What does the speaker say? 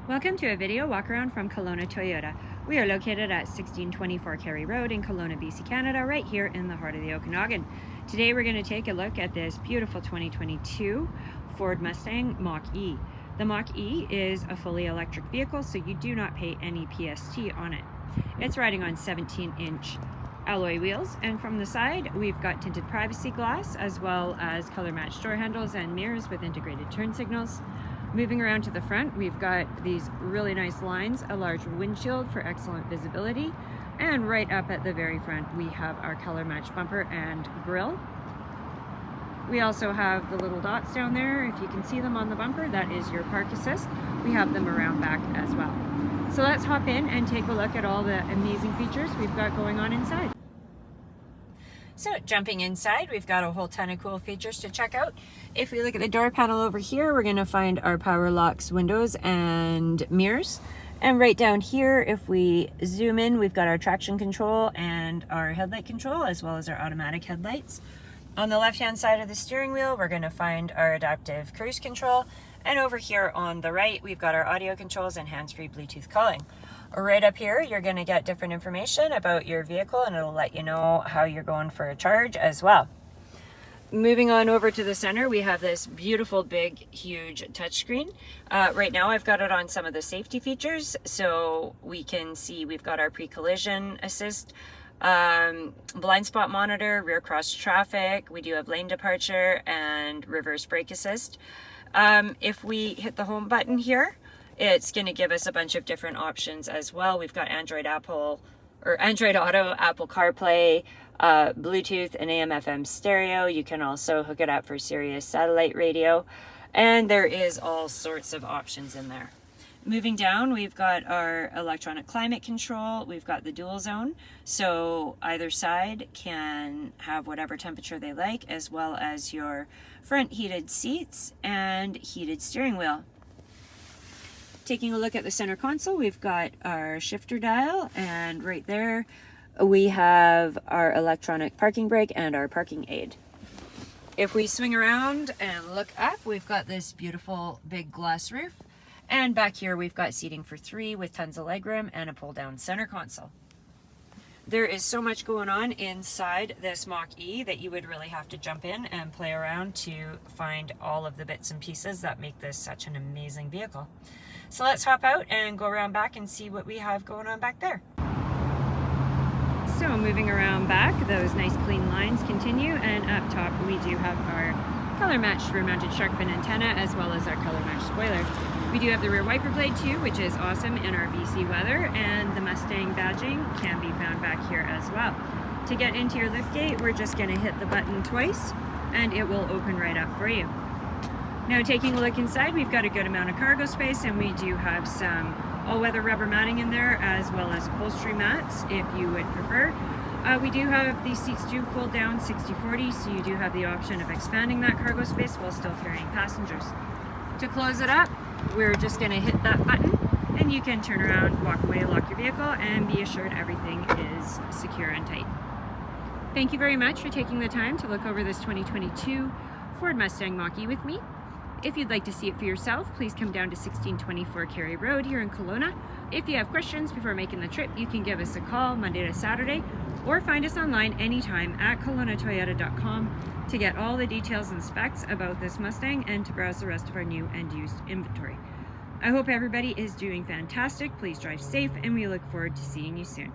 Welcome to a video walk around from Kelowna Toyota. We are located at 1624 Carey Road in Kelowna, BC, Canada, right here in the heart of the Okanagan. Today we're going to take a look at this beautiful 2022 Ford Mustang Mach-E. The Mach-E is a fully electric vehicle, so you do not pay any PST on it. It's riding on 17-inch alloy wheels, and from the side we've got tinted privacy glass as well as color matched door handles and mirrors with integrated turn signals. Moving around to the front, we've got these really nice lines, a large windshield for excellent visibility, and right up at the very front we have our color matched bumper and grille. We also have the little dots down there. If you can see them on the bumper, that is your park assist. We have them around back as well. So let's hop in and take a look at all the amazing features we've got going on inside. So jumping inside, we've got a whole ton of cool features to check out. If we look at the door panel over here, we're going to find our power locks, windows, and mirrors. And right down here, if we zoom in, we've got our traction control and our headlight control, as well as our automatic headlights. On the left-hand side of the steering wheel, we're going to find our adaptive cruise control. And over here on the right, we've got our audio controls and hands-free Bluetooth calling. Right up here, you're going to get different information about your vehicle, and it'll let you know how you're going for a charge as well. Moving on over to the center, we have this beautiful, big, huge touchscreen. Right now, I've got it on some of the safety features, so we can see we've got our pre-collision assist, blind spot monitor, rear cross traffic. We do have lane departure and reverse brake assist. If we hit the home button here, it's going to give us a bunch of different options as well. We've got Android Auto, Apple Carplay, Bluetooth, and AM/FM stereo. You can also hook it up for Sirius satellite radio, and there is all sorts of options in there. Moving down, we've got our electronic climate control. We've got the dual zone, so either side can have whatever temperature they like, as well as your front heated seats and heated steering wheel. Taking a look at the center console, we've got our shifter dial, and right there we have our electronic parking brake and our parking aid. If we swing around and look up, we've got this beautiful big glass roof, and back here we've got seating for 3 with tons of legroom and a pull-down center console. There is so much going on inside this Mach-E that you would really have to jump in and play around to find all of the bits and pieces that make this such an amazing vehicle. So let's hop out and go around back and see what we have going on back there. So moving around back, those nice clean lines continue, and up top we do have our color matched rear mounted shark fin antenna as well as our color matched spoiler. We do have the rear wiper blade too, which is awesome in our BC weather, and the Mustang badging can be found back here as well. To get into your liftgate, we're just going to hit the button twice and it will open right up for you. Now taking a look inside, we've got a good amount of cargo space, and we do have some all-weather rubber matting in there as well as upholstery mats if you would prefer. We do have these seats do fold down 60/40, so you do have the option of expanding that cargo space while still carrying passengers. To close it up, we're just going to hit that button and you can turn around, walk away, lock your vehicle, and be assured everything is secure and tight. Thank you very much for taking the time to look over this 2022 Ford Mustang Mach-E with me. If you'd like to see it for yourself, please come down to 1624 Carey Road here in Kelowna. If you have questions before making the trip, you can give us a call Monday to Saturday, or find us online anytime at KelownaToyota.com to get all the details and specs about this Mustang and to browse the rest of our new and used inventory. I hope everybody is doing fantastic. Please drive safe, and we look forward to seeing you soon.